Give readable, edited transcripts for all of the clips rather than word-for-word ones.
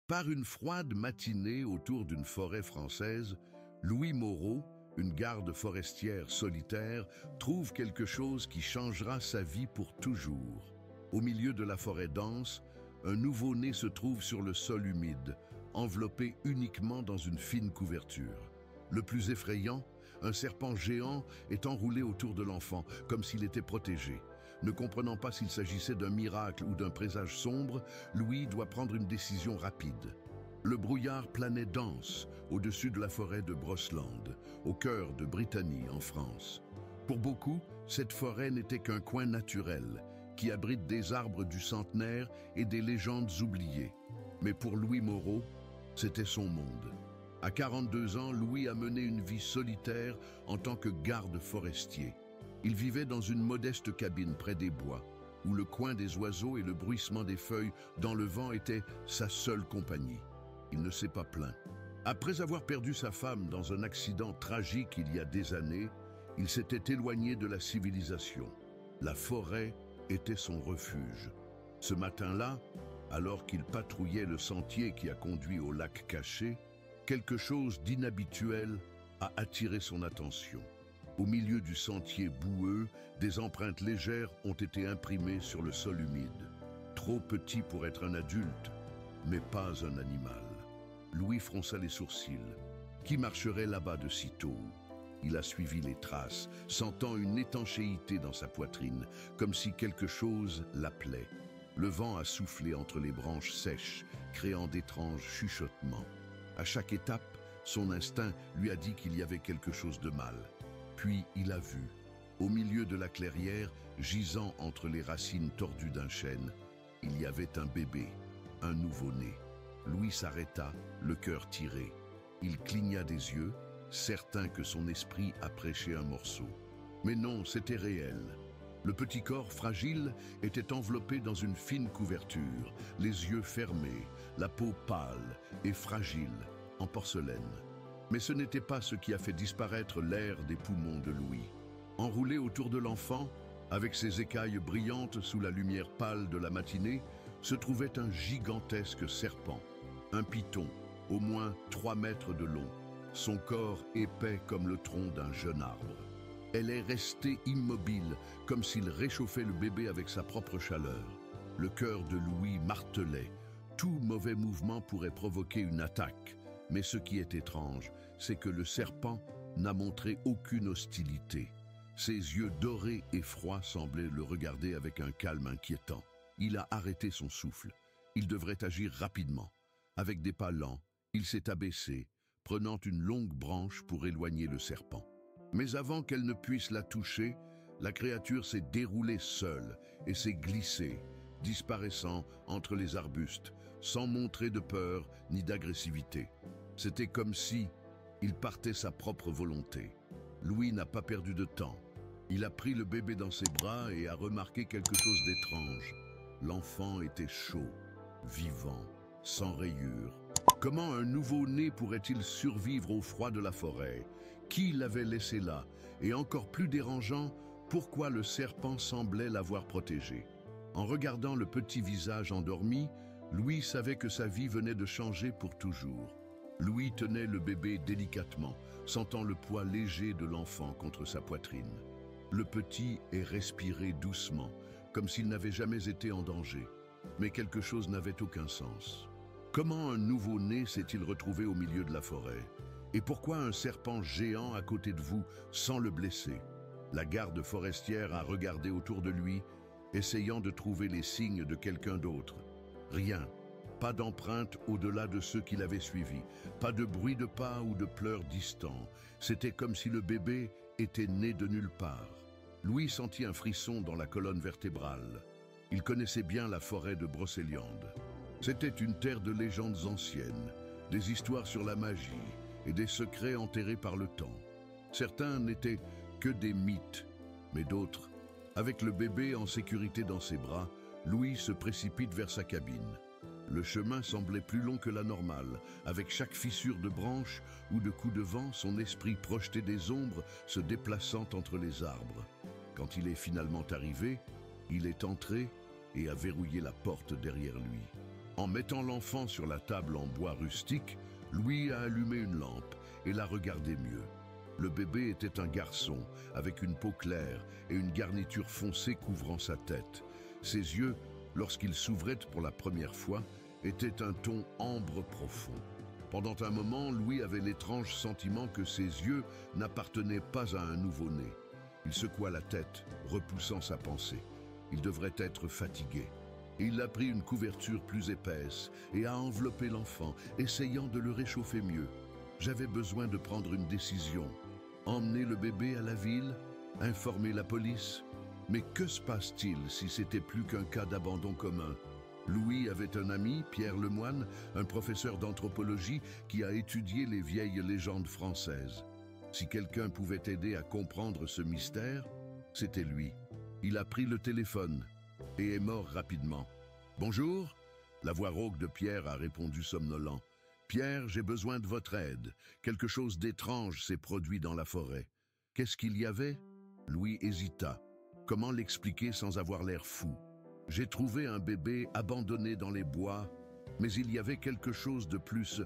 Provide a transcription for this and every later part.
Par une froide matinée autour d'une forêt française, Louis Moreau, une garde forestière solitaire, trouve quelque chose qui changera sa vie pour toujours. Au milieu de la forêt dense, un nouveau-né se trouve sur le sol humide, enveloppé uniquement dans une fine couverture. Le plus effrayant, un serpent géant est enroulé autour de l'enfant, comme s'il était protégé. Ne comprenant pas s'il s'agissait d'un miracle ou d'un présage sombre, Louis doit prendre une décision rapide. Le brouillard planait dense au-dessus de la forêt de Brosland, au cœur de Brittany, en France. Pour beaucoup, cette forêt n'était qu'un coin naturel, qui abrite des arbres du centenaire et des légendes oubliées. Mais pour Louis Moreau, c'était son monde. À 42 ans, Louis a mené une vie solitaire en tant que garde forestier. Il vivait dans une modeste cabine près des bois, où le coin des oiseaux et le bruissement des feuilles dans le vent étaient sa seule compagnie. Il ne s'est pas plaint. Après avoir perdu sa femme dans un accident tragique il y a des années, il s'était éloigné de la civilisation. La forêt était son refuge. Ce matin-là, alors qu'il patrouillait le sentier qui a conduit au lac caché, quelque chose d'inhabituel a attiré son attention. Au milieu du sentier boueux, des empreintes légères ont été imprimées sur le sol humide. Trop petit pour être un adulte, mais pas un animal. Louis fronça les sourcils. Qui marcherait là-bas de si tôt? Il a suivi les traces, sentant une étanchéité dans sa poitrine, comme si quelque chose l'appelait. Le vent a soufflé entre les branches sèches, créant d'étranges chuchotements. À chaque étape, son instinct lui a dit qu'il y avait quelque chose de mal. Puis il a vu, au milieu de la clairière, gisant entre les racines tordues d'un chêne, il y avait un bébé, un nouveau-né. Louis s'arrêta, le cœur tiré. Il cligna des yeux, certain que son esprit a prêché un morceau. Mais non, c'était réel. Le petit corps fragile était enveloppé dans une fine couverture, les yeux fermés, la peau pâle et fragile, en porcelaine. Mais ce n'était pas ce qui a fait disparaître l'air des poumons de Louis. Enroulé autour de l'enfant, avec ses écailles brillantes sous la lumière pâle de la matinée, se trouvait un gigantesque serpent, un python, au moins 3 mètres de long, son corps épais comme le tronc d'un jeune arbre. Elle est restée immobile, comme s'il réchauffait le bébé avec sa propre chaleur. Le cœur de Louis martelait. Tout mauvais mouvement pourrait provoquer une attaque. Mais ce qui est étrange, c'est que le serpent n'a montré aucune hostilité. Ses yeux dorés et froids semblaient le regarder avec un calme inquiétant. Il a arrêté son souffle. Il devrait agir rapidement. Avec des pas lents, il s'est abaissé, prenant une longue branche pour éloigner le serpent. Mais avant qu'elle ne puisse la toucher, la créature s'est déroulée seule et s'est glissée, disparaissant entre les arbustes, sans montrer de peur ni d'agressivité. C'était comme si il partait sa propre volonté. Louis n'a pas perdu de temps. Il a pris le bébé dans ses bras et a remarqué quelque chose d'étrange. L'enfant était chaud, vivant, sans rayures. Comment un nouveau-né pourrait-il survivre au froid de la forêt? Qui l'avait laissé là? Et encore plus dérangeant, pourquoi le serpent semblait l'avoir protégé? En regardant le petit visage endormi, Louis savait que sa vie venait de changer pour toujours. Louis tenait le bébé délicatement, sentant le poids léger de l'enfant contre sa poitrine. Le petit est respiré doucement, comme s'il n'avait jamais été en danger. Mais quelque chose n'avait aucun sens. Comment un nouveau-né s'est-il retrouvé au milieu de la forêt? Et pourquoi un serpent géant à côté de vous sans le blesser? La garde forestière a regardé autour de lui, essayant de trouver les signes de quelqu'un d'autre. Rien, pas d'empreinte au-delà de ceux qui l'avaient suivi, pas de bruit de pas ou de pleurs distants. C'était comme si le bébé était né de nulle part. Louis sentit un frisson dans la colonne vertébrale. Il connaissait bien la forêt de Brocéliande. C'était une terre de légendes anciennes, des histoires sur la magie et des secrets enterrés par le temps. Certains n'étaient que des mythes, mais d'autres. Avec le bébé en sécurité dans ses bras, Louis se précipite vers sa cabine. Le chemin semblait plus long que la normale. Avec chaque fissure de branche ou de coup de vent, son esprit projetait des ombres se déplaçant entre les arbres. Quand il est finalement arrivé, il est entré et a verrouillé la porte derrière lui. En mettant l'enfant sur la table en bois rustique, Louis a allumé une lampe et l'a regardé mieux. Le bébé était un garçon, avec une peau claire et une garniture foncée couvrant sa tête. Ses yeux, lorsqu'ils s'ouvraient pour la première fois, étaient un ton ambre profond. Pendant un moment, Louis avait l'étrange sentiment que ses yeux n'appartenaient pas à un nouveau-né. Il secoua la tête, repoussant sa pensée. Il devrait être fatigué. Il a pris une couverture plus épaisse et a enveloppé l'enfant, essayant de le réchauffer mieux. J'avais besoin de prendre une décision. Emmener le bébé à la ville? Informer la police? Mais que se passe-t-il si c'était plus qu'un cas d'abandon commun? Louis avait un ami, Pierre Lemoine, un professeur d'anthropologie qui a étudié les vieilles légendes françaises. Si quelqu'un pouvait aider à comprendre ce mystère, c'était lui. Il a pris le téléphone et est mort rapidement. « Bonjour ?» La voix rauque de Pierre a répondu somnolent. « Pierre, j'ai besoin de votre aide. Quelque chose d'étrange s'est produit dans la forêt. » Qu'est-ce qu'il y avait? Louis hésita. Comment l'expliquer sans avoir l'air fou? « J'ai trouvé un bébé abandonné dans les bois, mais il y avait quelque chose de plus.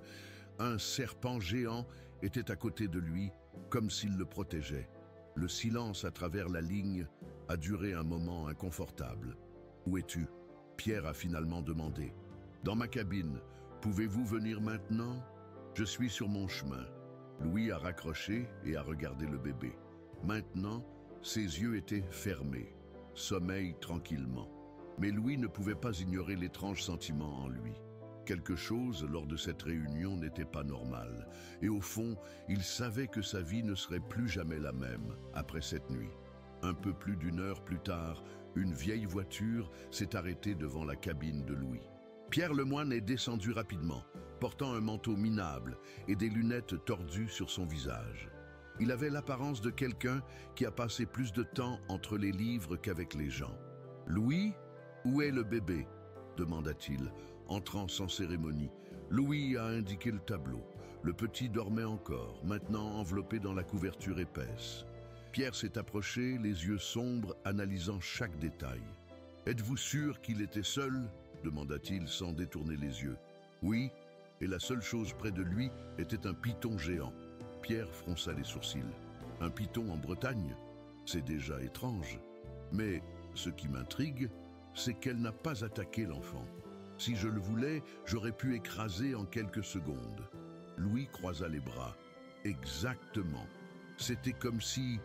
Un serpent géant était à côté de lui, comme s'il le protégeait. Le silence à travers la ligne a duré un moment inconfortable. « Où es-tu » Pierre a finalement demandé. « Dans ma cabine. Pouvez-vous venir maintenant? Je suis sur mon chemin. » Louis a raccroché et a regardé le bébé. Maintenant, ses yeux étaient fermés. Sommeil tranquillement. Mais Louis ne pouvait pas ignorer l'étrange sentiment en lui. Quelque chose, lors de cette réunion, n'était pas normal. Et au fond, il savait que sa vie ne serait plus jamais la même après cette nuit. Un peu plus d'une heure plus tard, une vieille voiture s'est arrêtée devant la cabine de Louis. Pierre Lemoine est descendu rapidement, portant un manteau minable et des lunettes tordues sur son visage. Il avait l'apparence de quelqu'un qui a passé plus de temps entre les livres qu'avec les gens. « Louis, où est le bébé ?» demanda-t-il, entrant sans cérémonie. Louis a indiqué le tableau. Le petit dormait encore, maintenant enveloppé dans la couverture épaisse. Pierre s'est approché, les yeux sombres, analysant chaque détail. « Êtes-vous sûr qu'il était seul ?» demanda-t-il sans détourner les yeux. « Oui, et la seule chose près de lui était un python géant. » Pierre fronça les sourcils. « Un python en Bretagne? C'est déjà étrange. Mais ce qui m'intrigue, c'est qu'elle n'a pas attaqué l'enfant. Si je le voulais, j'aurais pu écraser en quelques secondes. » Louis croisa les bras. Exactement. C'était comme si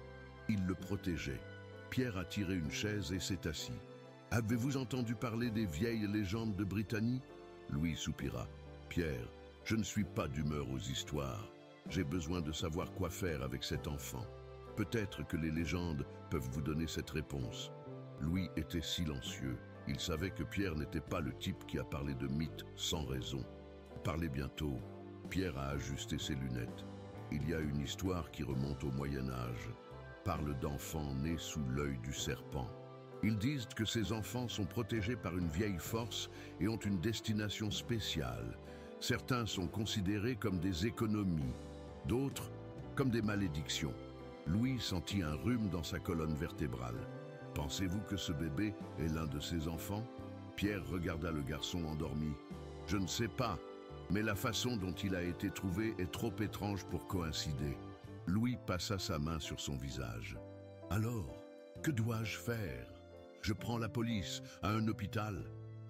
il le protégeait. Pierre a tiré une chaise et s'est assis. « Avez-vous entendu parler des vieilles légendes de Brittany ?» Louis soupira. « Pierre, je ne suis pas d'humeur aux histoires. J'ai besoin de savoir quoi faire avec cet enfant. Peut-être que les légendes peuvent vous donner cette réponse. » Louis était silencieux. Il savait que Pierre n'était pas le type qui a parlé de mythes sans raison. Parlez bientôt. Pierre a ajusté ses lunettes. Il y a une histoire qui remonte au Moyen-Âge. Parle d'enfants nés sous l'œil du serpent. Ils disent que ces enfants sont protégés par une vieille force et ont une destination spéciale. Certains sont considérés comme des économies, d'autres comme des malédictions. Louis sentit un rhume dans sa colonne vertébrale. « Pensez-vous que ce bébé est l'un de ces enfants ?» Pierre regarda le garçon endormi. « Je ne sais pas, mais la façon dont il a été trouvé est trop étrange pour coïncider. » Louis passa sa main sur son visage. « Alors, que dois-je faire? Je prends la police, à un hôpital ?»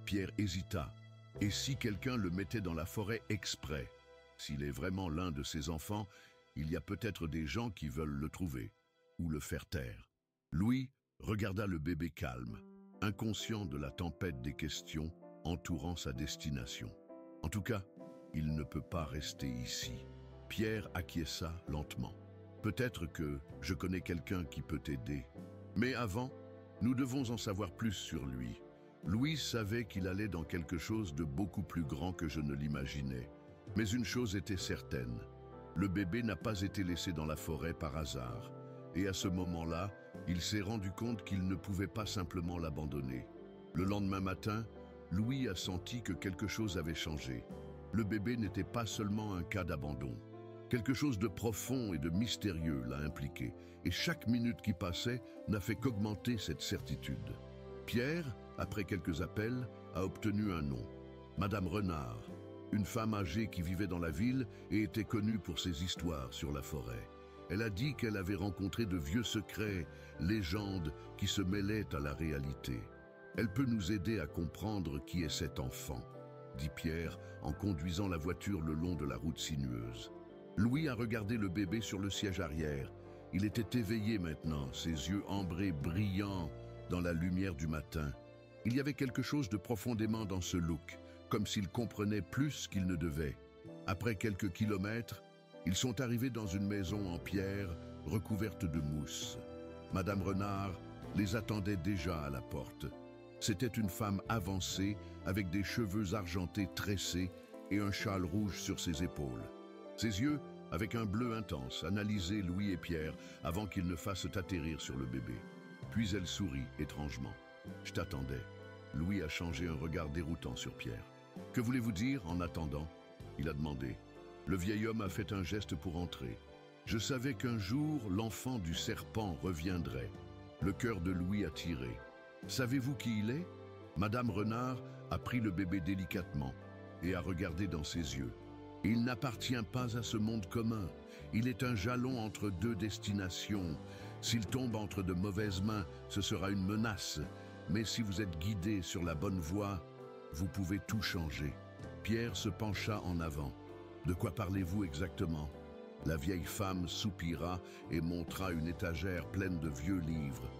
Pierre hésita. « Et si quelqu'un le mettait dans la forêt exprès? S'il est vraiment l'un de ses enfants, il y a peut-être des gens qui veulent le trouver, ou le faire taire. » Louis regarda le bébé calme, inconscient de la tempête des questions entourant sa destination. En tout cas, il ne peut pas rester ici. Pierre acquiesça lentement. Peut-être que je connais quelqu'un qui peut t'aider. Mais avant, nous devons en savoir plus sur lui. Louis savait qu'il allait dans quelque chose de beaucoup plus grand que je ne l'imaginais. Mais une chose était certaine. Le bébé n'a pas été laissé dans la forêt par hasard. Et à ce moment-là, il s'est rendu compte qu'il ne pouvait pas simplement l'abandonner. Le lendemain matin, Louis a senti que quelque chose avait changé. Le bébé n'était pas seulement un cas d'abandon. Quelque chose de profond et de mystérieux l'a impliqué, et chaque minute qui passait n'a fait qu'augmenter cette certitude. Pierre, après quelques appels, a obtenu un nom. Madame Renard, une femme âgée qui vivait dans la ville et était connue pour ses histoires sur la forêt. Elle a dit qu'elle avait rencontré de vieux secrets, légendes qui se mêlaient à la réalité. Elle peut nous aider à comprendre qui est cet enfant, dit Pierre en conduisant la voiture le long de la route sinueuse. Louis a regardé le bébé sur le siège arrière. Il était éveillé maintenant, ses yeux ambrés brillants dans la lumière du matin. Il y avait quelque chose de profondément dans ce look, comme s'il comprenait plus qu'il ne devait. Après quelques kilomètres, ils sont arrivés dans une maison en pierre recouverte de mousse. Madame Renard les attendait déjà à la porte. C'était une femme avancée avec des cheveux argentés tressés et un châle rouge sur ses épaules. Ses yeux, avec un bleu intense, analysaient Louis et Pierre avant qu'ils ne fassent atterrir sur le bébé. Puis elle sourit étrangement. « Je t'attendais. » Louis a changé un regard déroutant sur Pierre. « Que voulez-vous dire en attendant ?» il a demandé. Le vieil homme a fait un geste pour entrer. « Je savais qu'un jour, l'enfant du serpent reviendrait. » Le cœur de Louis a tiré. « Savez-vous qui il est ?» Madame Renard a pris le bébé délicatement et a regardé dans ses yeux. « Il n'appartient pas à ce monde commun. Il est un jalon entre deux destinations. S'il tombe entre de mauvaises mains, ce sera une menace. Mais si vous êtes guidé sur la bonne voie, vous pouvez tout changer. » Pierre se pencha en avant. « De quoi parlez-vous exactement ?» La vieille femme soupira et montra une étagère pleine de vieux livres.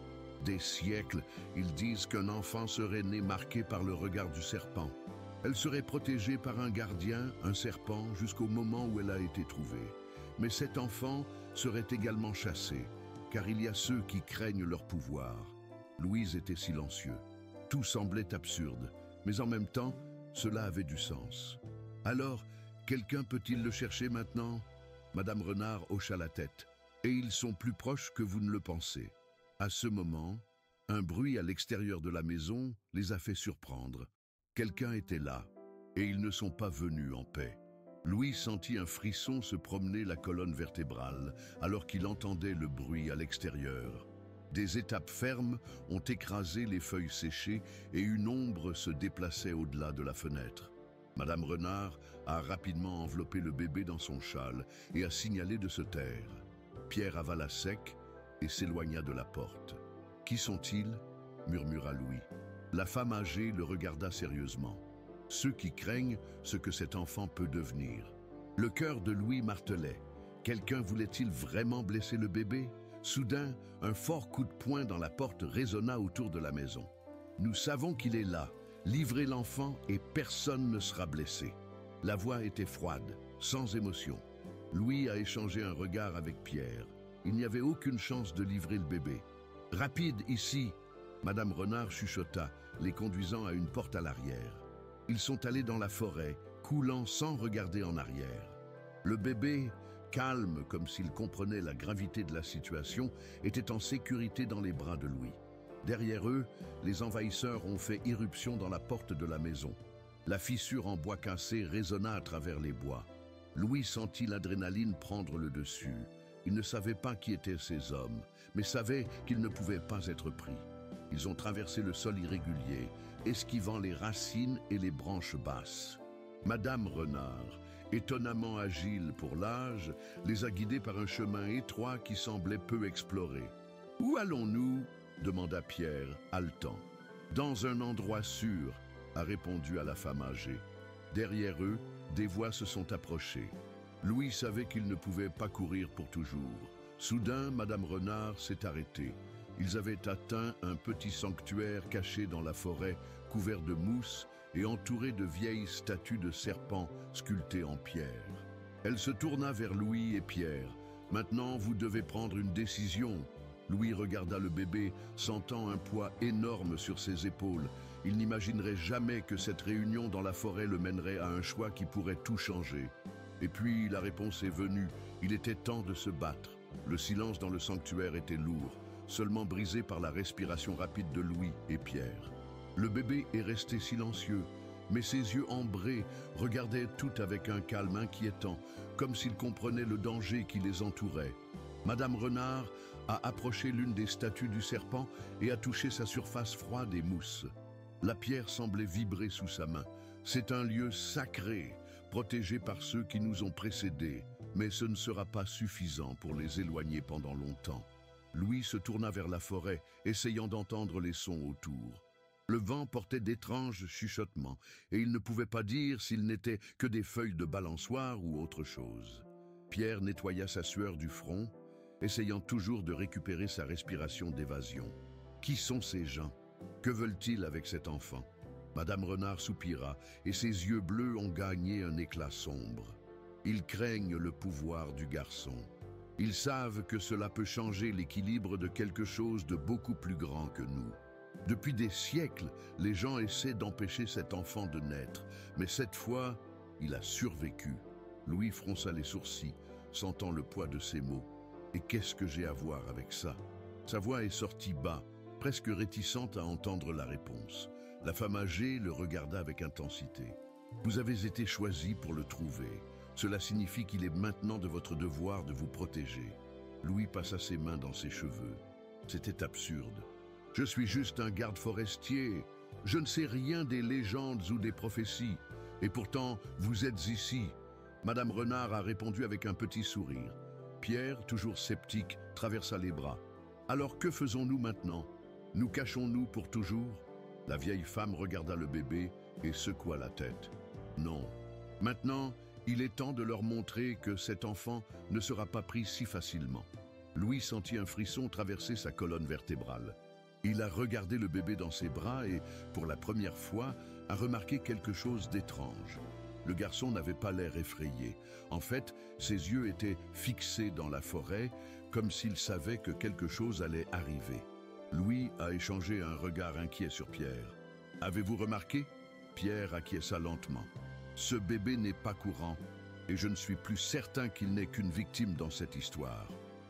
Des siècles, ils disent qu'un enfant serait né marqué par le regard du serpent. Elle serait protégée par un gardien, un serpent, jusqu'au moment où elle a été trouvée. Mais cet enfant serait également chassé, car il y a ceux qui craignent leur pouvoir. Louise était silencieux. Tout semblait absurde, mais en même temps, cela avait du sens. « Alors, quelqu'un peut-il le chercher maintenant ?» Madame Renard hocha la tête. « Et ils sont plus proches que vous ne le pensez. » À ce moment, un bruit à l'extérieur de la maison les a fait surprendre. Quelqu'un était là, et ils ne sont pas venus en paix. Louis sentit un frisson se promener la colonne vertébrale, alors qu'il entendait le bruit à l'extérieur. Des étapes fermes ont écrasé les feuilles séchées et une ombre se déplaçait au-delà de la fenêtre. Madame Renard a rapidement enveloppé le bébé dans son châle et a signalé de se taire. Pierre avala sec et s'éloigna de la porte. « Qui sont-ils » murmura Louis. La femme âgée le regarda sérieusement. « Ceux qui craignent ce que cet enfant peut devenir. » Le cœur de Louis martelait. Quelqu'un voulait-il vraiment blesser le bébé? Soudain, un fort coup de poing dans la porte résonna autour de la maison. « Nous savons qu'il est là. Livrez l'enfant et personne ne sera blessé. » La voix était froide, sans émotion. Louis a échangé un regard avec Pierre. Il n'y avait aucune chance de livrer le bébé. « Rapide, ici !» Madame Renard chuchota, les conduisant à une porte à l'arrière. Ils sont allés dans la forêt, coulant sans regarder en arrière. Le bébé, calme comme s'il comprenait la gravité de la situation, était en sécurité dans les bras de Louis. Derrière eux, les envahisseurs ont fait irruption dans la porte de la maison. La fissure en bois cassé résonna à travers les bois. Louis sentit l'adrénaline prendre le dessus. Il ne savait pas qui étaient ces hommes, mais savait qu'ils ne pouvaient pas être pris. Ils ont traversé le sol irrégulier, esquivant les racines et les branches basses. Madame Renard, étonnamment agile pour l'âge, les a guidés par un chemin étroit qui semblait peu exploré. « Où allons-nous » demanda Pierre, haletant. « Dans un endroit sûr » a répondu à la femme âgée. Derrière eux, des voix se sont approchées. Louis savait qu'il ne pouvait pas courir pour toujours. Soudain, Madame Renard s'est arrêtée. Ils avaient atteint un petit sanctuaire caché dans la forêt, couvert de mousse et entouré de vieilles statues de serpents sculptées en pierre. Elle se tourna vers Louis et Pierre. « Maintenant, vous devez prendre une décision. » Louis regarda le bébé, sentant un poids énorme sur ses épaules. Il n'imaginerait jamais que cette réunion dans la forêt le mènerait à un choix qui pourrait tout changer. Et puis, la réponse est venue. Il était temps de se battre. Le silence dans le sanctuaire était lourd, seulement brisé par la respiration rapide de Louis et Pierre. Le bébé est resté silencieux, mais ses yeux ambrés regardaient tout avec un calme inquiétant, comme s'il comprenait le danger qui les entourait. Madame Renard a approché l'une des statues du serpent et a touché sa surface froide et mousse. La pierre semblait vibrer sous sa main, C'est un lieu sacré, protégé par ceux qui nous ont précédés, mais ce ne sera pas suffisant pour les éloigner pendant longtemps. Louis se tourna vers la forêt, essayant d'entendre les sons autour. Le vent portait d'étranges chuchotements, et il ne pouvait pas dire s'ils n'étaient que des feuilles de balançoire ou autre chose. Pierre nettoya sa sueur du front, essayant toujours de récupérer sa respiration d'évasion. Qui sont ces gens? Que veulent-ils avec cet enfant? Madame Renard soupira, et ses yeux bleus ont gagné un éclat sombre. Ils craignent le pouvoir du garçon. Ils savent que cela peut changer l'équilibre de quelque chose de beaucoup plus grand que nous. Depuis des siècles, les gens essaient d'empêcher cet enfant de naître, mais cette fois, il a survécu. Louis fronça les sourcils, sentant le poids de ses mots. Et qu'est-ce que j'ai à voir avec ça? Sa voix est sortie bas, presque réticente à entendre la réponse. La femme âgée le regarda avec intensité. Vous avez été choisi pour le trouver. Cela signifie qu'il est maintenant de votre devoir de vous protéger. Louis passa ses mains dans ses cheveux. C'était absurde. Je suis juste un garde forestier. Je ne sais rien des légendes ou des prophéties. Et pourtant, vous êtes ici. Madame Renard a répondu avec un petit sourire. Pierre, toujours sceptique, traversa les bras. Alors que faisons-nous maintenant? Nous cachons-nous pour toujours? La vieille femme regarda le bébé et secoua la tête. Non. Maintenant, il est temps de leur montrer que cet enfant ne sera pas pris si facilement. Louis sentit un frisson traverser sa colonne vertébrale. Il a regardé le bébé dans ses bras et, pour la première fois, a remarqué quelque chose d'étrange. Le garçon n'avait pas l'air effrayé. En fait, ses yeux étaient fixés dans la forêt, comme s'il savait que quelque chose allait arriver. Louis a échangé un regard inquiet sur Pierre. « Avez-vous remarqué ?» Pierre acquiesça lentement. « Ce bébé n'est pas courant, et je ne suis plus certain qu'il n'est qu'une victime dans cette histoire. »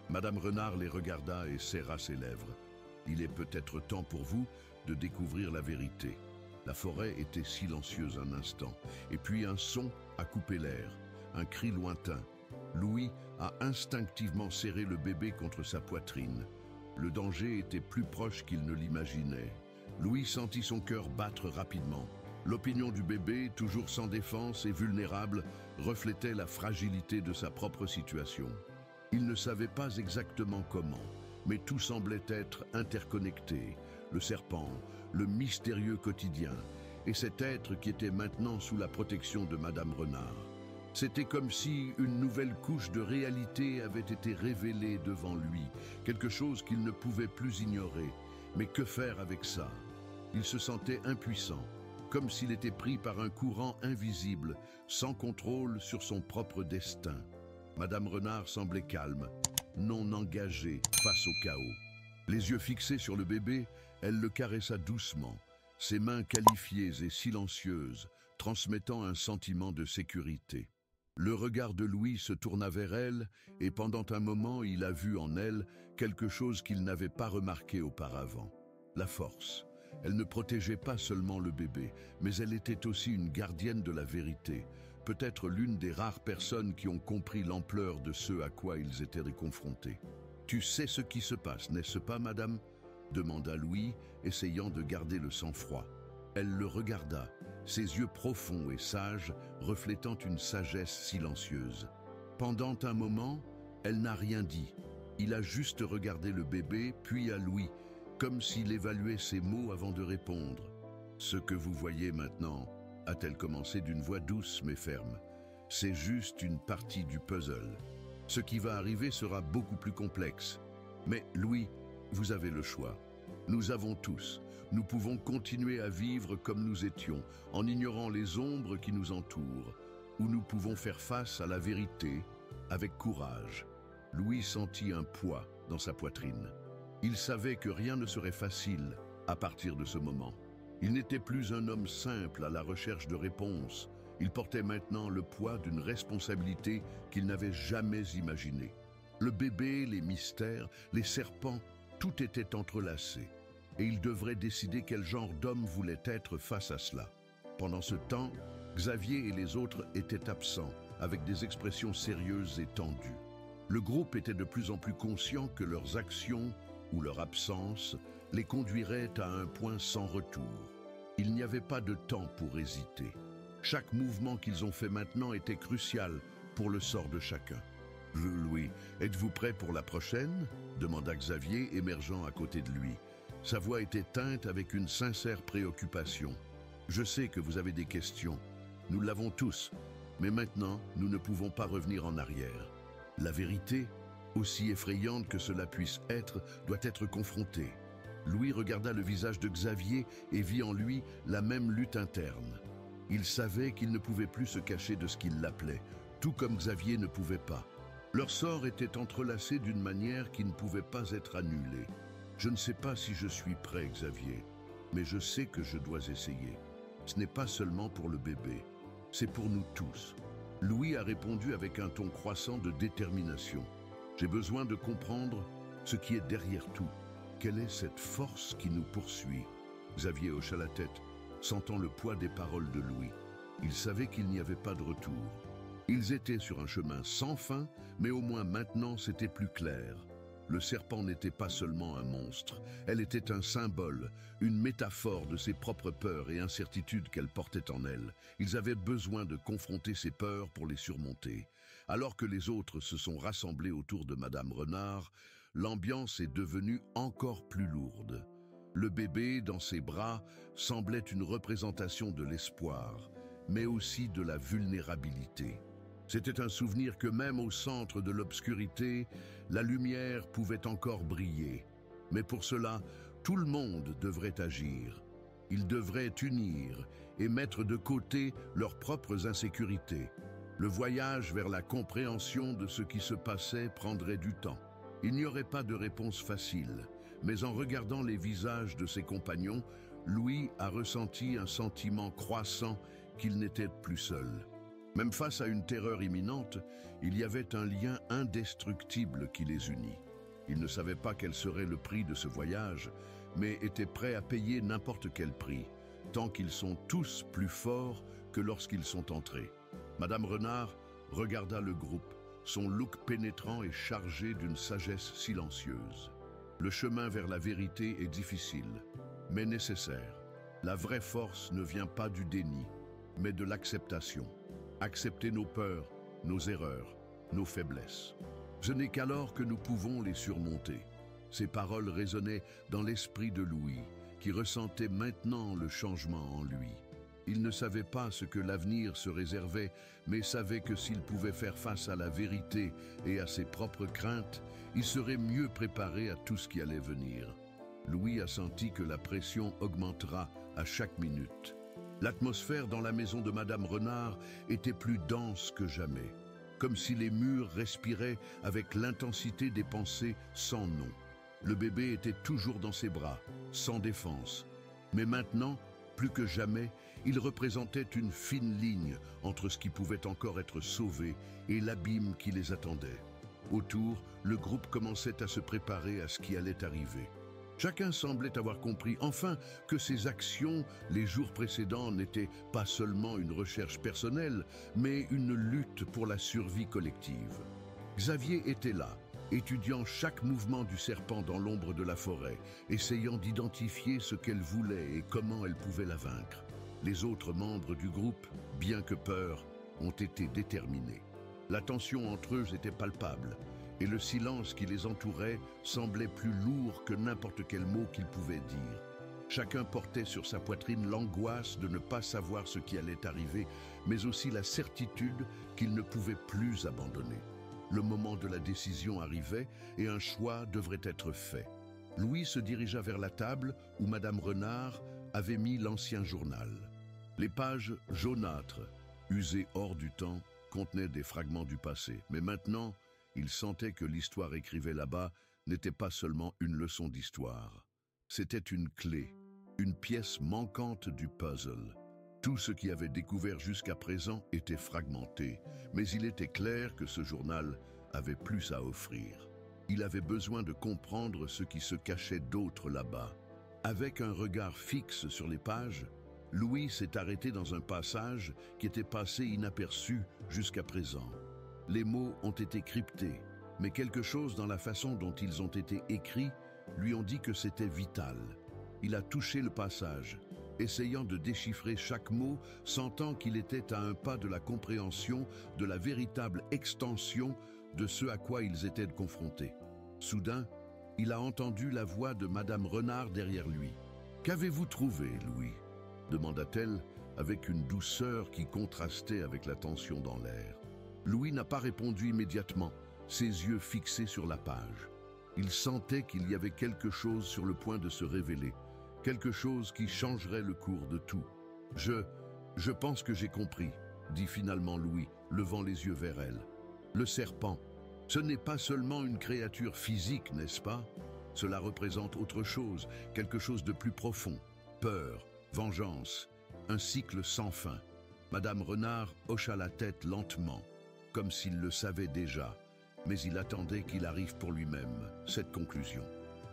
Madame Renard les regarda et serra ses lèvres. « Il est peut-être temps pour vous de découvrir la vérité. » La forêt était silencieuse un instant, et puis un son a coupé l'air, un cri lointain. Louis a instinctivement serré le bébé contre sa poitrine. Le danger était plus proche qu'il ne l'imaginait. Louis sentit son cœur battre rapidement. L'opinion du bébé, toujours sans défense et vulnérable, reflétait la fragilité de sa propre situation. Il ne savait pas exactement comment, mais tout semblait être interconnecté. Le serpent, le mystérieux quotidien, et cet être qui était maintenant sous la protection de Madame Renard. C'était comme si une nouvelle couche de réalité avait été révélée devant lui, quelque chose qu'il ne pouvait plus ignorer. Mais que faire avec ça? Il se sentait impuissant, comme s'il était pris par un courant invisible, sans contrôle sur son propre destin. Madame Renard semblait calme, non engagée face au chaos. Les yeux fixés sur le bébé, elle le caressa doucement, ses mains qualifiées et silencieuses, transmettant un sentiment de sécurité. Le regard de Louis se tourna vers elle, et pendant un moment, il a vu en elle quelque chose qu'il n'avait pas remarqué auparavant. La force. Elle ne protégeait pas seulement le bébé, mais elle était aussi une gardienne de la vérité, peut-être l'une des rares personnes qui ont compris l'ampleur de ce à quoi ils étaient confrontés. « Tu sais ce qui se passe, n'est-ce pas, madame ?» demanda Louis, essayant de garder le sang-froid. Elle le regarda, ses yeux profonds et sages reflétant une sagesse silencieuse. Pendant un moment, elle n'a rien dit. Il a juste regardé le bébé, puis à Louis, comme s'il évaluait ses mots avant de répondre. « Ce que vous voyez maintenant, » a-t-elle commencé d'une voix douce mais ferme, « c'est juste une partie du puzzle. Ce qui va arriver sera beaucoup plus complexe. Mais Louis, vous avez le choix. Nous avons tous. Nous pouvons continuer à vivre comme nous étions, en ignorant les ombres qui nous entourent, ou nous pouvons faire face à la vérité avec courage. » Louis sentit un poids dans sa poitrine. Il savait que rien ne serait facile à partir de ce moment. Il n'était plus un homme simple à la recherche de réponses. Il portait maintenant le poids d'une responsabilité qu'il n'avait jamais imaginée. Le bébé, les mystères, les serpents, tout était entrelacé. Et il devrait décider quel genre d'homme voulait être face à cela. Pendant ce temps, Xavier et les autres étaient absents, avec des expressions sérieuses et tendues. Le groupe était de plus en plus conscient que leurs actions ou leur absence les conduirait à un point sans retour. Il n'y avait pas de temps pour hésiter. Chaque mouvement qu'ils ont fait maintenant était crucial pour le sort de chacun. Louis, êtes-vous prêt pour la prochaine? Demanda Xavier, émergeant à côté de lui. Sa voix était teinte avec une sincère préoccupation. Je sais que vous avez des questions. Nous l'avons tous. Mais maintenant, nous ne pouvons pas revenir en arrière. La vérité, aussi effrayante que cela puisse être, doit être confrontée. Louis regarda le visage de Xavier et vit en lui la même lutte interne. Il savait qu'il ne pouvait plus se cacher de ce qu'il l'appelait, tout comme Xavier ne pouvait pas. Leur sort était entrelacé d'une manière qui ne pouvait pas être annulée. Je ne sais pas si je suis prêt, Xavier, mais je sais que je dois essayer. Ce n'est pas seulement pour le bébé, c'est pour nous tous. Louis a répondu avec un ton croissant de détermination. J'ai besoin de comprendre ce qui est derrière tout. Quelle est cette force qui nous poursuit? Xavier hocha la tête, sentant le poids des paroles de Louis. Il savait qu'il n'y avait pas de retour. Ils étaient sur un chemin sans fin, mais au moins maintenant c'était plus clair. Le serpent n'était pas seulement un monstre, elle était un symbole, une métaphore de ses propres peurs et incertitudes qu'elle portait en elle. Ils avaient besoin de confronter ces peurs pour les surmonter. Alors que les autres se sont rassemblés autour de Madame Renard, l'ambiance est devenue encore plus lourde. Le bébé, dans ses bras, semblait une représentation de l'espoir, mais aussi de la vulnérabilité. C'était un souvenir que même au centre de l'obscurité, la lumière pouvait encore briller. Mais pour cela, tout le monde devrait agir. Ils devraient unir et mettre de côté leurs propres insécurités. Le voyage vers la compréhension de ce qui se passait prendrait du temps. Il n'y aurait pas de réponse facile, mais en regardant les visages de ses compagnons, Louis a ressenti un sentiment croissant qu'il n'était plus seul. Même face à une terreur imminente, il y avait un lien indestructible qui les unit. Ils ne savaient pas quel serait le prix de ce voyage, mais étaient prêts à payer n'importe quel prix, tant qu'ils sont tous plus forts que lorsqu'ils sont entrés. Madame Renard regarda le groupe, son look pénétrant et chargé d'une sagesse silencieuse. Le chemin vers la vérité est difficile, mais nécessaire. La vraie force ne vient pas du déni, mais de l'acceptation. Accepter nos peurs, nos erreurs, nos faiblesses. Ce n'est qu'alors que nous pouvons les surmonter. Ces paroles résonnaient dans l'esprit de Louis, qui ressentait maintenant le changement en lui. Il ne savait pas ce que l'avenir se réservait, mais savait que s'il pouvait faire face à la vérité et à ses propres craintes, il serait mieux préparé à tout ce qui allait venir. Louis a senti que la pression augmentera à chaque minute. L'atmosphère dans la maison de Madame Renard était plus dense que jamais, comme si les murs respiraient avec l'intensité des pensées sans nom. Le bébé était toujours dans ses bras, sans défense. Mais maintenant, plus que jamais, il représentait une fine ligne entre ce qui pouvait encore être sauvé et l'abîme qui les attendait. Autour, le groupe commençait à se préparer à ce qui allait arriver. Chacun semblait avoir compris enfin que ses actions les jours précédents n'étaient pas seulement une recherche personnelle, mais une lutte pour la survie collective. Xavier était là, étudiant chaque mouvement du serpent dans l'ombre de la forêt, essayant d'identifier ce qu'elle voulait et comment elle pouvait la vaincre. Les autres membres du groupe, bien que peurs, ont été déterminés. La tension entre eux était palpable, et le silence qui les entourait semblait plus lourd que n'importe quel mot qu'ils pouvaient dire. Chacun portait sur sa poitrine l'angoisse de ne pas savoir ce qui allait arriver, mais aussi la certitude qu'ils ne pouvaient plus abandonner. Le moment de la décision arrivait et un choix devrait être fait. Louis se dirigea vers la table où Madame Renard avait mis l'ancien journal. Les pages jaunâtres, usées hors du temps, contenaient des fragments du passé. Mais maintenant, il sentait que l'histoire écrivée là-bas n'était pas seulement une leçon d'histoire. C'était une clé, une pièce manquante du puzzle. Tout ce qu'il avait découvert jusqu'à présent était fragmenté, mais il était clair que ce journal avait plus à offrir. Il avait besoin de comprendre ce qui se cachait d'autre là-bas. Avec un regard fixe sur les pages, Louis s'est arrêté dans un passage qui était passé inaperçu jusqu'à présent. Les mots ont été cryptés, mais quelque chose dans la façon dont ils ont été écrits lui ont dit que c'était vital. Il a touché le passage, essayant de déchiffrer chaque mot, sentant qu'il était à un pas de la compréhension de la véritable extension de ce à quoi ils étaient confrontés. Soudain, il a entendu la voix de Madame Renard derrière lui. « Qu'avez-vous trouvé, Louis ?» demanda-t-elle avec une douceur qui contrastait avec la tension dans l'air. Louis n'a pas répondu immédiatement, ses yeux fixés sur la page. Il sentait qu'il y avait quelque chose sur le point de se révéler, quelque chose qui changerait le cours de tout. « Je pense que j'ai compris », dit finalement Louis, levant les yeux vers elle. « Le serpent, ce n'est pas seulement une créature physique, n'est-ce pas? Cela représente autre chose, quelque chose de plus profond. Peur, vengeance, un cycle sans fin. » Madame Renard hocha la tête lentement, comme s'il le savait déjà, mais il attendait qu'il arrive pour lui-même, cette conclusion.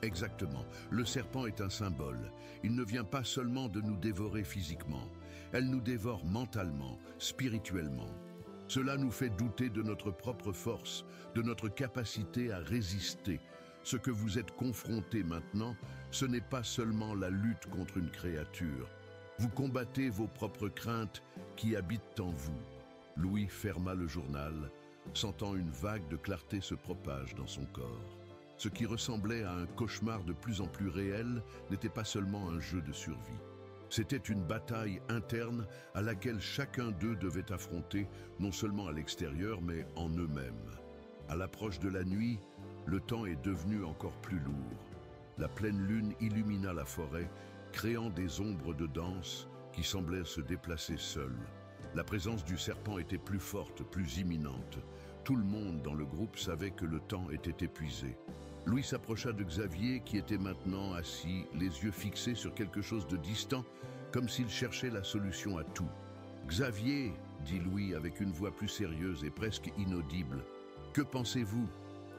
Exactement, le serpent est un symbole. Il ne vient pas seulement de nous dévorer physiquement, elle nous dévore mentalement, spirituellement. Cela nous fait douter de notre propre force, de notre capacité à résister. Ce que vous êtes confrontés maintenant, ce n'est pas seulement la lutte contre une créature. Vous combattez vos propres craintes qui habitent en vous. Louis ferma le journal, sentant une vague de clarté se propage dans son corps. Ce qui ressemblait à un cauchemar de plus en plus réel n'était pas seulement un jeu de survie. C'était une bataille interne à laquelle chacun d'eux devait affronter, non seulement à l'extérieur, mais en eux-mêmes. À l'approche de la nuit, le temps est devenu encore plus lourd. La pleine lune illumina la forêt, créant des ombres de danse qui semblaient se déplacer seules. La présence du serpent était plus forte, plus imminente. Tout le monde dans le groupe savait que le temps était épuisé. Louis s'approcha de Xavier qui était maintenant assis, les yeux fixés sur quelque chose de distant, comme s'il cherchait la solution à tout. « Xavier, » dit Louis avec une voix plus sérieuse et presque inaudible, « que pensez-vous?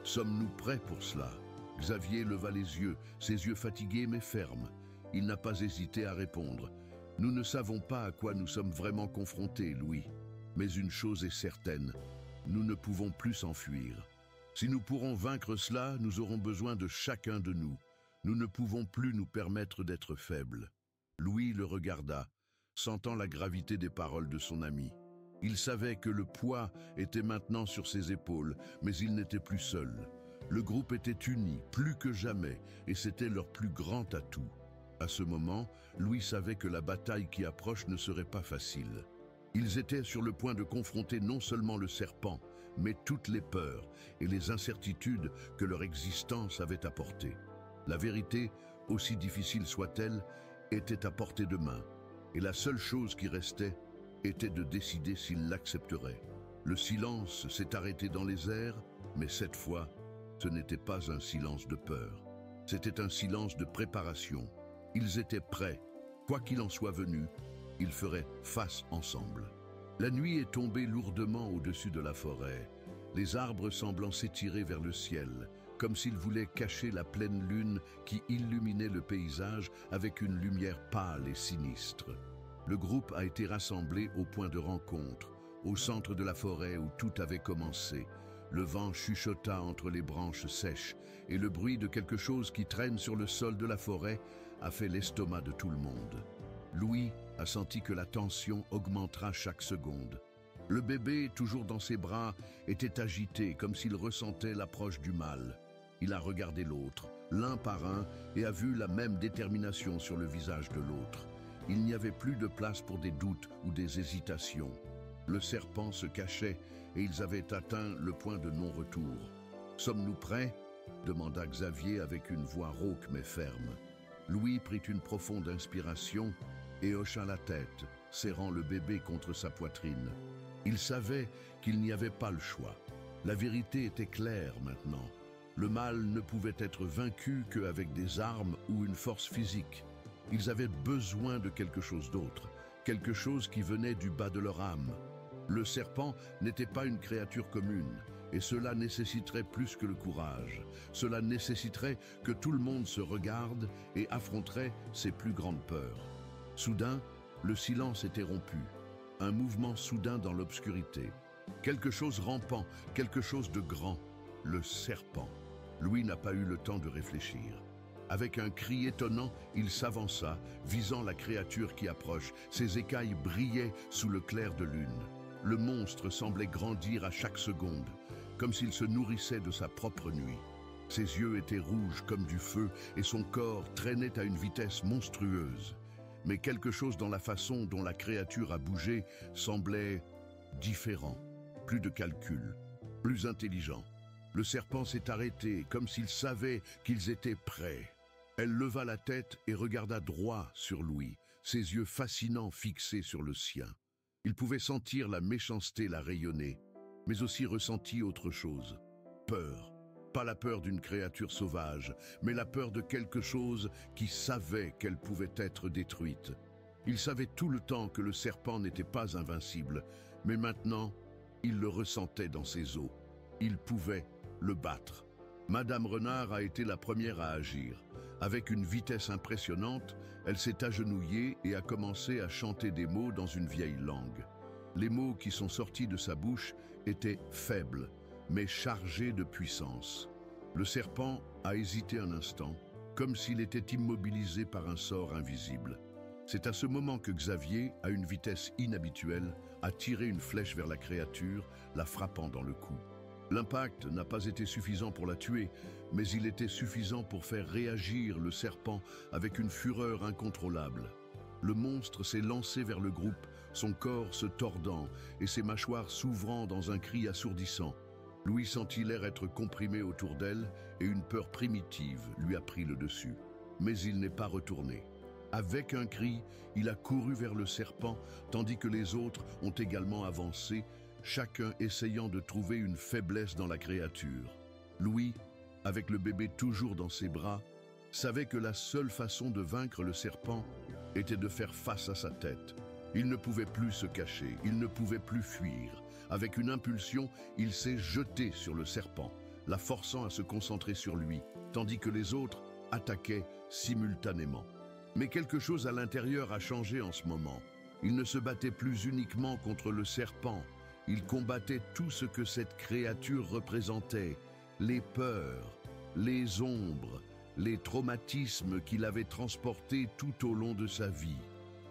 Sommes-nous prêts pour cela ?» Xavier leva les yeux, ses yeux fatigués mais fermes. Il n'a pas hésité à répondre. « Nous ne savons pas à quoi nous sommes vraiment confrontés, Louis. Mais une chose est certaine, nous ne pouvons plus s'enfuir. Si nous pourrons vaincre cela, nous aurons besoin de chacun de nous. Nous ne pouvons plus nous permettre d'être faibles. » Louis le regarda, sentant la gravité des paroles de son ami. Il savait que le poids était maintenant sur ses épaules, mais il n'était plus seul. Le groupe était uni, plus que jamais, et c'était leur plus grand atout. À ce moment, Louis savait que la bataille qui approche ne serait pas facile. Ils étaient sur le point de confronter non seulement le serpent, mais toutes les peurs et les incertitudes que leur existence avait apportées. La vérité, aussi difficile soit-elle, était à portée de main, et la seule chose qui restait était de décider s'ils l'accepteraient. Le silence s'est arrêté dans les airs, mais cette fois, ce n'était pas un silence de peur. C'était un silence de préparation. Ils étaient prêts. Quoi qu'il en soit venu, ils feraient face ensemble. La nuit est tombée lourdement au-dessus de la forêt, les arbres semblant s'étirer vers le ciel, comme s'ils voulaient cacher la pleine lune qui illuminait le paysage avec une lumière pâle et sinistre. Le groupe a été rassemblé au point de rencontre, au centre de la forêt où tout avait commencé. Le vent chuchota entre les branches sèches et le bruit de quelque chose qui traîne sur le sol de la forêt a fait l'estomac de tout le monde. Louis a senti que la tension augmentera chaque seconde. Le bébé, toujours dans ses bras, était agité comme s'il ressentait l'approche du mal. Il a regardé l'autre, l'un par un, et a vu la même détermination sur le visage de l'autre. Il n'y avait plus de place pour des doutes ou des hésitations. Le serpent se cachait et ils avaient atteint le point de non-retour. « Sommes-nous prêts ?» demanda Xavier avec une voix rauque mais ferme. Louis prit une profonde inspiration et hocha la tête, serrant le bébé contre sa poitrine. Il savait qu'il n'y avait pas le choix. La vérité était claire maintenant. Le mal ne pouvait être vaincu qu'avec des armes ou une force physique. Ils avaient besoin de quelque chose d'autre, quelque chose qui venait du bas de leur âme. Le serpent n'était pas une créature commune, et cela nécessiterait plus que le courage. Cela nécessiterait que tout le monde se regarde et affronterait ses plus grandes peurs. Soudain, le silence était rompu. Un mouvement soudain dans l'obscurité. Quelque chose rampant, quelque chose de grand. Le serpent. Louis n'a pas eu le temps de réfléchir. Avec un cri étonnant, il s'avança, visant la créature qui approche. Ses écailles brillaient sous le clair de lune. Le monstre semblait grandir à chaque seconde, comme s'il se nourrissait de sa propre nuit. Ses yeux étaient rouges comme du feu et son corps traînait à une vitesse monstrueuse. Mais quelque chose dans la façon dont la créature a bougé semblait différent. Plus de calcul, plus intelligent. Le serpent s'est arrêté, comme s'il savait qu'ils étaient prêts. Elle leva la tête et regarda droit sur Louis, ses yeux fascinants fixés sur le sien. Il pouvait sentir la méchanceté la rayonner, mais aussi ressentit autre chose. Peur. Pas la peur d'une créature sauvage, mais la peur de quelque chose qui savait qu'elle pouvait être détruite. Il savait tout le temps que le serpent n'était pas invincible, mais maintenant, il le ressentait dans ses os. Il pouvait le battre. Madame Renard a été la première à agir. Avec une vitesse impressionnante, elle s'est agenouillée et a commencé à chanter des mots dans une vieille langue. Les mots qui sont sortis de sa bouche étaient faibles, mais chargés de puissance. Le serpent a hésité un instant, comme s'il était immobilisé par un sort invisible. C'est à ce moment que Xavier, à une vitesse inhabituelle, a tiré une flèche vers la créature, la frappant dans le cou. L'impact n'a pas été suffisant pour la tuer, mais il était suffisant pour faire réagir le serpent avec une fureur incontrôlable. Le monstre s'est lancé vers le groupe, son corps se tordant et ses mâchoires s'ouvrant dans un cri assourdissant. Louis sentit l'air être comprimé autour d'elle et une peur primitive lui a pris le dessus. Mais il n'est pas retourné. Avec un cri, il a couru vers le serpent, tandis que les autres ont également avancé, chacun essayant de trouver une faiblesse dans la créature. Louis, avec le bébé toujours dans ses bras, savait que la seule façon de vaincre le serpent était de faire face à sa tête. Il ne pouvait plus se cacher, il ne pouvait plus fuir. Avec une impulsion, il s'est jeté sur le serpent, la forçant à se concentrer sur lui, tandis que les autres attaquaient simultanément. Mais quelque chose à l'intérieur a changé en ce moment. Il ne se battait plus uniquement contre le serpent. Il combattait tout ce que cette créature représentait, les peurs, les ombres, les traumatismes qu'il avait transportés tout au long de sa vie.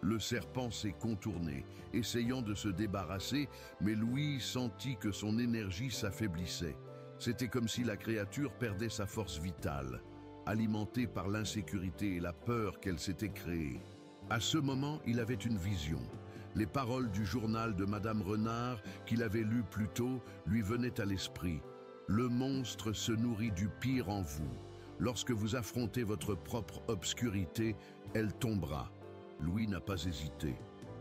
Le serpent s'est contourné, essayant de se débarrasser, mais Louis sentit que son énergie s'affaiblissait. C'était comme si la créature perdait sa force vitale, alimentée par l'insécurité et la peur qu'elle s'était créée. À ce moment, il avait une vision. Les paroles du journal de Madame Renard, qu'il avait lu plus tôt, lui venaient à l'esprit. « Le monstre se nourrit du pire en vous. Lorsque vous affrontez votre propre obscurité, elle tombera. » Louis n'a pas hésité.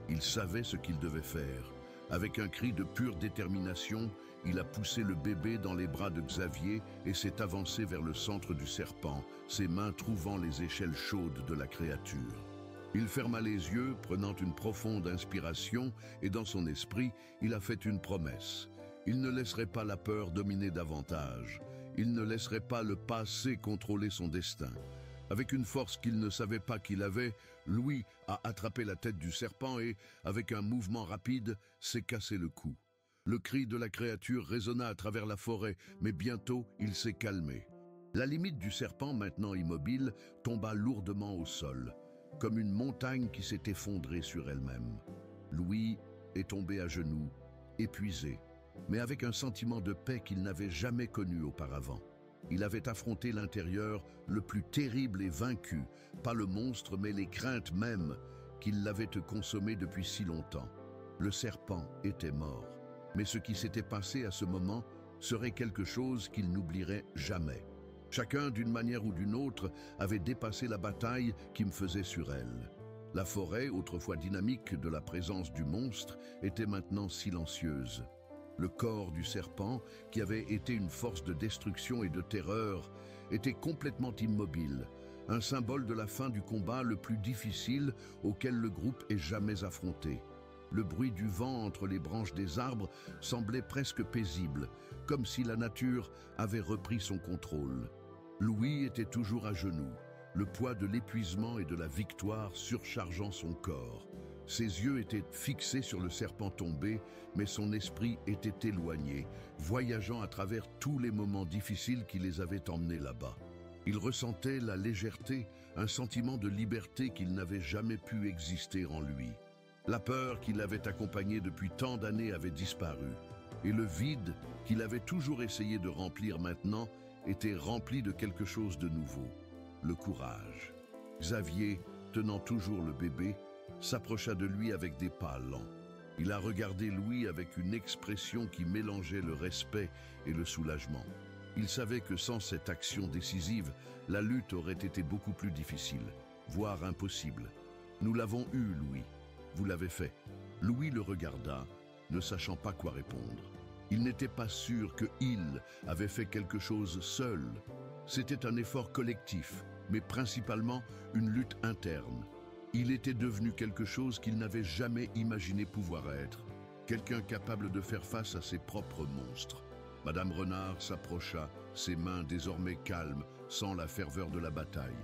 Il savait ce qu'il devait faire. Avec un cri de pure détermination, il a poussé le bébé dans les bras de Xavier et s'est avancé vers le centre du serpent, ses mains trouvant les échelles chaudes de la créature. Il ferma les yeux, prenant une profonde inspiration, et dans son esprit, il a fait une promesse. Il ne laisserait pas la peur dominer davantage. Il ne laisserait pas le passé contrôler son destin. Avec une force qu'il ne savait pas qu'il avait, Louis a attrapé la tête du serpent et, avec un mouvement rapide, s'est cassé le cou. Le cri de la créature résonna à travers la forêt, mais bientôt il s'est calmé. La limite du serpent, maintenant immobile, tomba lourdement au sol, comme une montagne qui s'est effondrée sur elle-même. Louis est tombé à genoux, épuisé, mais avec un sentiment de paix qu'il n'avait jamais connu auparavant. Il avait affronté l'intérieur le plus terrible et vaincu, pas le monstre mais les craintes mêmes qui l'avaient consommé depuis si longtemps. Le serpent était mort, mais ce qui s'était passé à ce moment serait quelque chose qu'il n'oublierait jamais. Chacun, d'une manière ou d'une autre, avait dépassé la bataille qui me faisait sur elle. La forêt, autrefois dynamique de la présence du monstre, était maintenant silencieuse. Le corps du serpent, qui avait été une force de destruction et de terreur, était complètement immobile, un symbole de la fin du combat le plus difficile auquel le groupe ait jamais affronté. Le bruit du vent entre les branches des arbres semblait presque paisible, comme si la nature avait repris son contrôle. Louis était toujours à genoux, le poids de l'épuisement et de la victoire surchargeant son corps. Ses yeux étaient fixés sur le serpent tombé, mais son esprit était éloigné, voyageant à travers tous les moments difficiles qui les avaient emmenés là-bas. Il ressentait la légèreté, un sentiment de liberté qu'il n'avait jamais pu exister en lui. La peur qui l'avait accompagné depuis tant d'années avait disparu, et le vide qu'il avait toujours essayé de remplir maintenant était rempli de quelque chose de nouveau, le courage. Xavier, tenant toujours le bébé, s'approcha de lui avec des pas lents. Il a regardé Louis avec une expression qui mélangeait le respect et le soulagement. Il savait que sans cette action décisive, la lutte aurait été beaucoup plus difficile, voire impossible. « Nous l'avons eu, Louis. Vous l'avez fait. » Louis le regarda, ne sachant pas quoi répondre. Il n'était pas sûr qu'il avait fait quelque chose seul. C'était un effort collectif, mais principalement une lutte interne. Il était devenu quelque chose qu'il n'avait jamais imaginé pouvoir être, quelqu'un capable de faire face à ses propres monstres. Madame Renard s'approcha, ses mains désormais calmes, sans la ferveur de la bataille.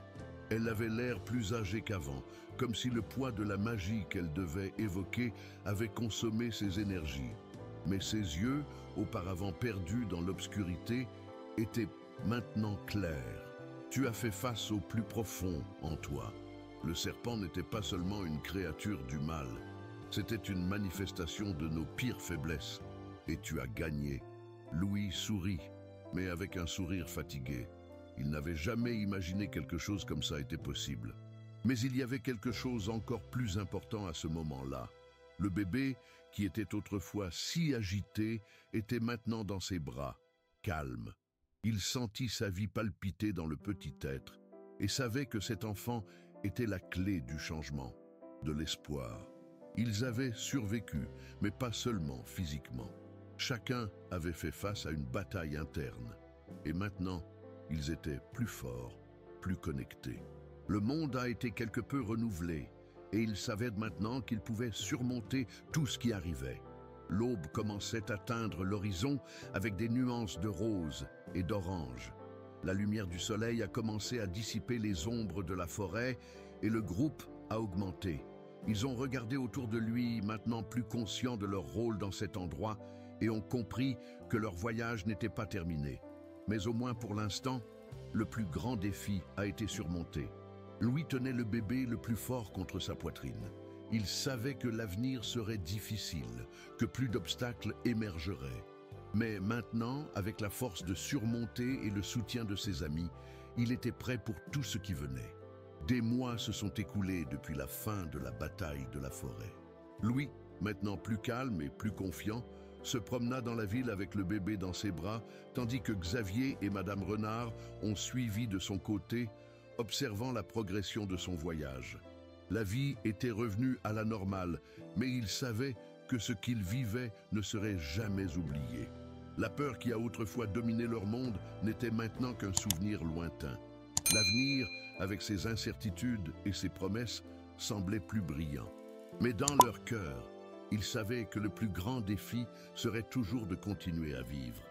Elle avait l'air plus âgée qu'avant, comme si le poids de la magie qu'elle devait évoquer avait consommé ses énergies. Mais ses yeux, auparavant perdus dans l'obscurité, étaient maintenant clairs. « Tu as fait face au plus profond en toi. » Le serpent n'était pas seulement une créature du mal, c'était une manifestation de nos pires faiblesses. Et tu as gagné. Louis sourit, mais avec un sourire fatigué. Il n'avait jamais imaginé quelque chose comme ça était possible. Mais il y avait quelque chose encore plus important à ce moment-là. Le bébé, qui était autrefois si agité, était maintenant dans ses bras, calme. Il sentit sa vie palpiter dans le petit être et savait que cet enfant était la clé du changement, de l'espoir. Ils avaient survécu, mais pas seulement physiquement. Chacun avait fait face à une bataille interne. Et maintenant, ils étaient plus forts, plus connectés. Le monde a été quelque peu renouvelé, et ils savaient maintenant qu'ils pouvaient surmonter tout ce qui arrivait. L'aube commençait à teindre l'horizon avec des nuances de rose et d'orange. La lumière du soleil a commencé à dissiper les ombres de la forêt et le groupe a augmenté. Ils ont regardé autour de lui, maintenant plus conscients de leur rôle dans cet endroit, et ont compris que leur voyage n'était pas terminé. Mais au moins pour l'instant, le plus grand défi a été surmonté. Louis tenait le bébé le plus fort contre sa poitrine. Il savait que l'avenir serait difficile, que plus d'obstacles émergeraient. Mais maintenant, avec la force de surmonter et le soutien de ses amis, il était prêt pour tout ce qui venait. Des mois se sont écoulés depuis la fin de la bataille de la forêt. Louis, maintenant plus calme et plus confiant, se promena dans la ville avec le bébé dans ses bras, tandis que Xavier et Madame Renard ont suivi de son côté, observant la progression de son voyage. La vie était revenue à la normale, mais il savait que ce qu'ils vivaient ne serait jamais oublié. La peur qui a autrefois dominé leur monde n'était maintenant qu'un souvenir lointain. L'avenir, avec ses incertitudes et ses promesses, semblait plus brillant. Mais dans leur cœur, ils savaient que le plus grand défi serait toujours de continuer à vivre.